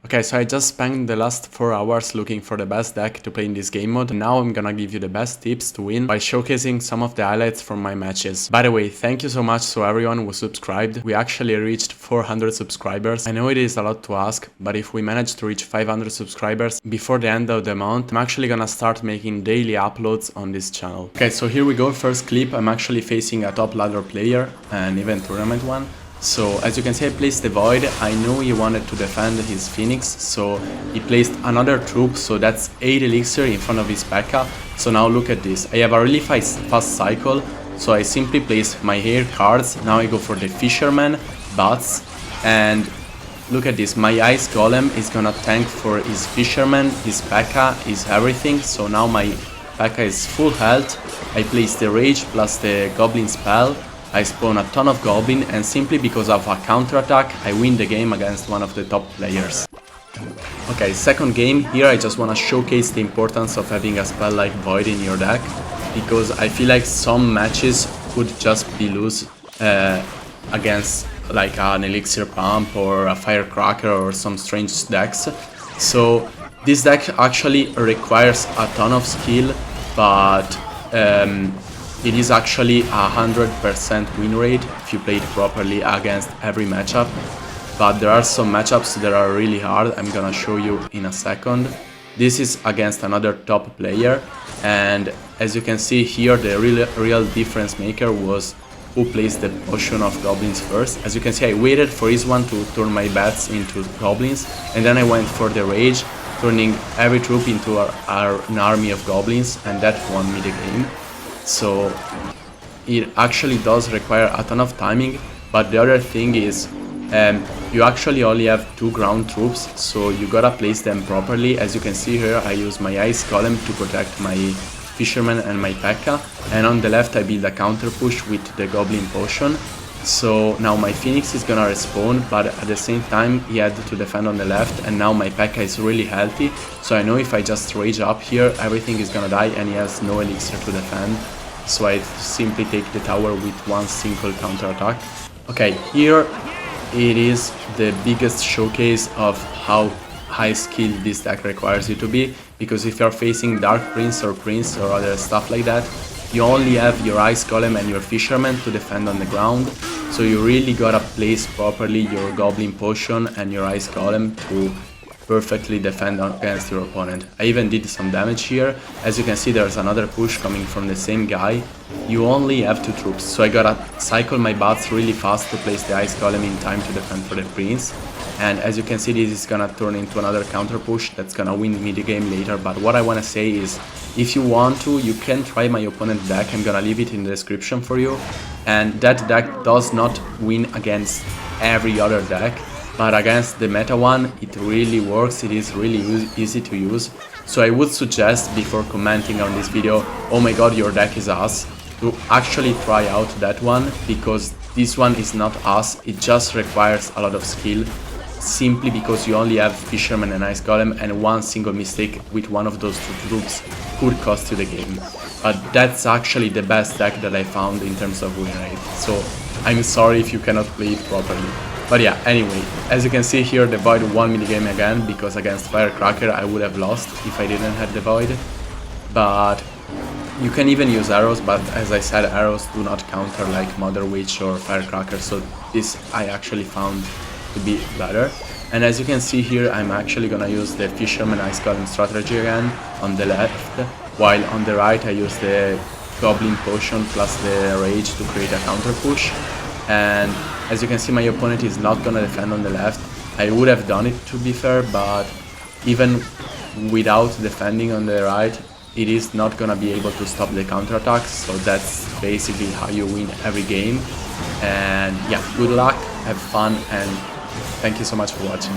Okay, so I just spent the last 4 hours looking for the best deck to play in this game mode, and now I'm gonna give you the best tips to win by showcasing some of the highlights from my matches. By the way, thank you so much to everyone who subscribed. We actually reached 400 subscribers. I know it is a lot to ask, but if we manage to reach 500 subscribers before the end of the month, I'm actually gonna start making daily uploads on this channel. Okay, so here we go, first clip. I'm actually facing a top ladder player, an event tournament one. So as you can see, I placed the Void. I knew he wanted to defend his Phoenix, so he placed another troop, so that's 8 elixir in front of his P.E.K.K.A. So now look at this, I have a really fast cycle, so I simply place my hair cards. Now I go for the Fisherman, Bats, and look at this, my Ice Golem is gonna tank for his Fisherman, his P.E.K.K.A., his everything. So now my P.E.K.K.A. is full health. I place the Rage plus the Goblin spell. I spawn a ton of Goblin, and simply because of a counterattack, I win the game against one of the top players. Okay, second game. Here I just wanna showcase the importance of having a spell like Void in your deck, because I feel like some matches could just be loose against like an Elixir Pump or a Firecracker or some strange decks. So this deck actually requires a ton of skill, but it is actually 100% win rate if you play it properly against every matchup. But there are some matchups that are really hard. I'm gonna show you in a second. This is against another top player, and as you can see here, the real difference maker was who placed the potion of goblins first. As you can see, I waited for his one to turn my bats into goblins, and then I went for the rage, turning every troop into an army of goblins, and that won me the game. So it actually does require a ton of timing, but the other thing is you actually only have 2 ground troops, so you gotta place them properly. As you can see here, I use my Ice Golem to protect my Fisherman and my P.E.K.K.A., and on the left I build a counter push with the Goblin Potion. So now my Phoenix is gonna respawn, but at the same time he had to defend on the left, and now my P.E.K.K.A. is really healthy, so I know if I just rage up here, everything is gonna die, and he has no elixir to defend. So I simply take the tower with one single counter attack. Okay, here it is the biggest showcase of how high skill this deck requires you to be, because if you're facing Dark Prince or other stuff like that, you only have your Ice Golem and your Fisherman to defend on the ground, so you really gotta place properly your Goblin Potion and your Ice Golem to perfectly defend against your opponent. I even did some damage here. As you can see, there's another push coming from the same guy. You only have 2 troops, so I gotta cycle my bats really fast to place the Ice Golem in time to defend for the Prince. And as you can see, this is gonna turn into another counter push that's gonna win me the game later. But what I wanna say is, if you want to, you can try my opponent's deck. I'm gonna leave it in the description for you. And that deck does not win against every other deck, but against the meta one, it really works. It is really easy to use. So I would suggest, before commenting on this video, oh my god, your deck is ass, to actually try out that one, because this one is not ass. It just requires a lot of skill, simply because you only have Fisherman and Ice Golem, and one single mistake with one of those 2 troops could cost you the game. But that's actually the best deck that I found in terms of win rate. So I'm sorry if you cannot play it properly. But yeah, anyway, as you can see here, the Void won me the game again, because against Firecracker I would have lost if I didn't have the Void. But you can even use arrows, but as I said, arrows do not counter like Mother Witch or Firecracker, so this I actually found to be better. And as you can see here, I'm actually gonna use the Fisherman Ice Golem strategy again on the left, while on the right I use the Goblin Potion plus the Rage to create a counter push. And as you can see, my opponent is not gonna defend on the left. I would have done it, to be fair, but even without defending on the right, it is not gonna be able to stop the counterattacks. So that's basically how you win every game. And yeah, good luck, have fun, and thank you so much for watching.